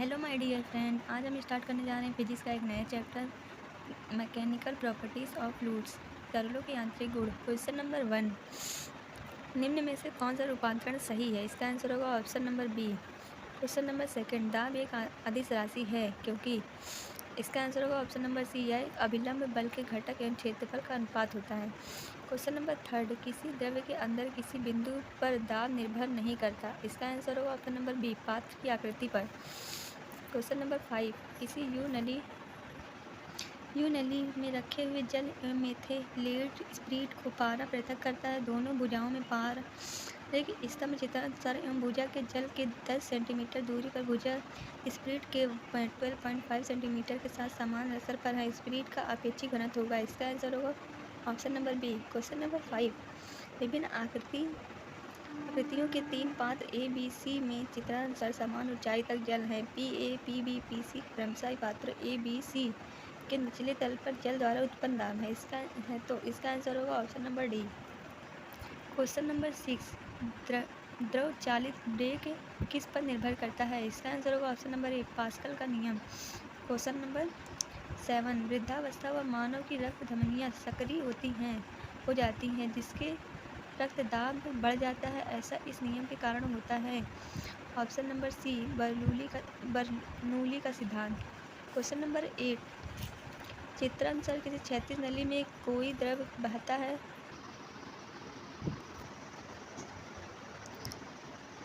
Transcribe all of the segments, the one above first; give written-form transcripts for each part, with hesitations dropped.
Hello my dear friend, आज हम start करने जा रहे हैं फिजिक्स का एक नया chapter mechanical properties of fluids, तरलों के यांत्रिक गुण। क्वेश्चन नंबर 1, निम्न में से कौन सा रूपांतरण सही है? इसका आंसर होगा option number B. Question number 2, दाब एक अदिश राशि है क्योंकि इसका आंसर होगा ऑप्शन नंबर सी। यह अभिलंब बल के घटक एवं क्षेत्रफल का अनुपात होता है। क्वेश्चन नंबर 3, किसी द्रव्य के अंदर किसी बिंदु पर दाब निर्भर नहीं करता। इसका आंसर होगा ऑप्शन नंबर बी, पात्र की आकृति पर। क्वेश्चन नंबर 5, किसी यू नली में रखे हुए जल एवं मेथिलेट स्पिरिट को पारा पृथक करता है। दोनों भुजाओं में पारे के स्तंभ चित्रानुसार एवं भुजा के जल के 10 सेंटीमीटर दूरी पर भुजा स्पिरिट के 12.5 सेंटीमीटर के साथ समान असर पर है। स्पिरिट का अपेक्षित घनत्व होगा। इसका आंसर होगा option number B. Question number 5, विभिन्न आकृतियों के 3 पात्र ए बी सी में चित्रानुसार समान ऊंचाई तक जल है। P A P B P C क्रमशः पात्र ए बी सी के निचले तल पर जल द्वारा उत्पन्न दाब है। इसका आंसर होगा option number D. Question number 6, द्रव चालित ब्रेक किस पर निर्भर करता है? इसका आंसर होगा ऑप्शन नंबर ए, पास्कल का नियम। क्वेश्चन नंबर 7, वृद्धावस्था व मानव की रक्त धमनियाँ सक्रिय हो जाती हैं जिसके रक्त दाब बढ़ जाता है। ऐसा इस नियम के कारण होता है। ऑप्शन नंबर सी, बर्नूली का सिद्धांत। क्वेश्चन नंबर 8, चित्रानुसार किसी क्षैतिज नली में कोई द्रव बहता है।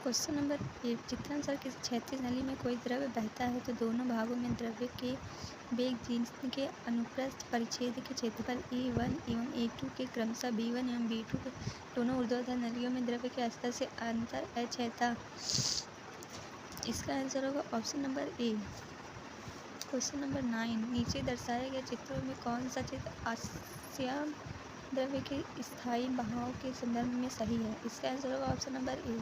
क्वेश्चन नंबर 8, चित्रानुसार किसी क्षैतिज नली में कोई द्रव बहता है तो दोनों भागों में द्रव्य के वेग जिनके अनुप्रस्थ परिच्छेद के क्षेत्रफल A1 एवं A2 के क्रमशः B1 एवं B2 के दोनों ऊर्ध्वाधर नलियों में द्रव्य के स्तर से अंतर h है था। इसका आंसर होगा option number A. Question number 9, नीचे दर्शाए गए चित्रों में कौन सा चित्र आस्याम द्रव्य के स्थायी बहाव के संदर्भ में सही है? इसका आंसर होगा option number A.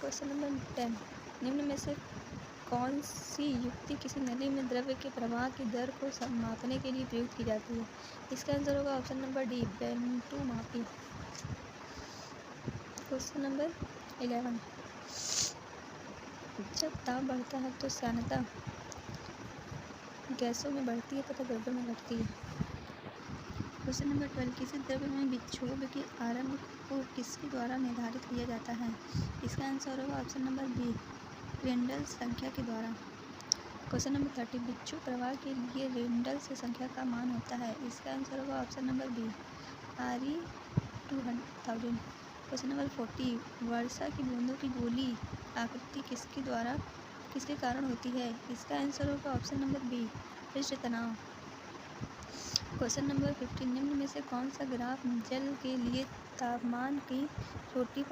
Question number 10, निम्न में से कौन सी युक्ति किसी नली में द्रव्य के प्रवाह की दर को मापने के लिए प्रयुक्त की जाती है? इसका आंसर होगा ऑप्शन नंबर डी, बेंटू मापी। क्वेश्चन नंबर 11, जब दाब बढ़ता है तो श्यानता गैसों में बढ़ती है तथा द्रव्यों में घटती है। क्वेश्चन नंबर 12, किसी द्रव्य में विक्षोभ के आरंभ को किसके द्वारा निर्धारित किया जाता है? इसका आंसर होगा ऑप्शन नंबर बी, रेनॉल्ड्स संख्या के द्वारा। क्वेश्चन नंबर 13, विक्षोभ प्रवाह के लिए रेनॉल्ड्स संख्या का मान होता है। इसका आंसर होगा option number B, RE 2000। Question number 14, वर्षा की बूंदों की गोली आकृति किसके कारण होती है? इसका आंसर होगा ऑप्शन नंबर बी, पृष्ठ तनाव। क्वेश्चन नंबर 15, निम्न में से कौन सा ग्राफ जल के लिए तापमान की छोटी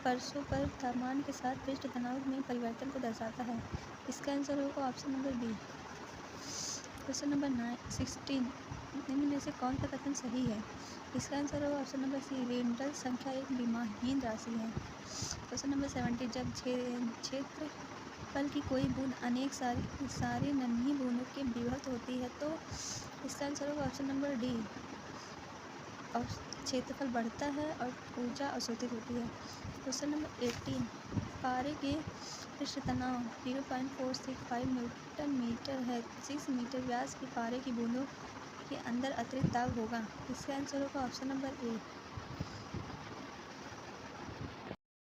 परतों पर तापमान के साथ पृष्ठ तनाव में परिवर्तन को दर्शाता है? इसका आंसर होगा option number B. Question number 16, निम्न में से कौन सा कथन सही है? इसका आंसर होगा ऑप्शन नंबर सी, रेनॉल्ड्स संख्या एक विमाहीन राशि है। क्वेश्चन नंबर 17, जब क्षेत्रफल की कोई बूंद अनेक सारी नन्ही बूंदों के विभक्त होती है तो इसका आंसर होगा ऑप्शन नंबर डी, और क्षेत्रफल बढ़ता है और ऊर्जा अवशोषित होती है। क्वेश्चन नंबर 18, पारे के पृष्ठ तनाव 0.465 न्यूटन मीटर है। 6 मीटर व्यास की पारे की बूंदों के अंदर अतिरिक्त दाब होगा। इसका आंसर होगा ऑप्शन नंबर ए,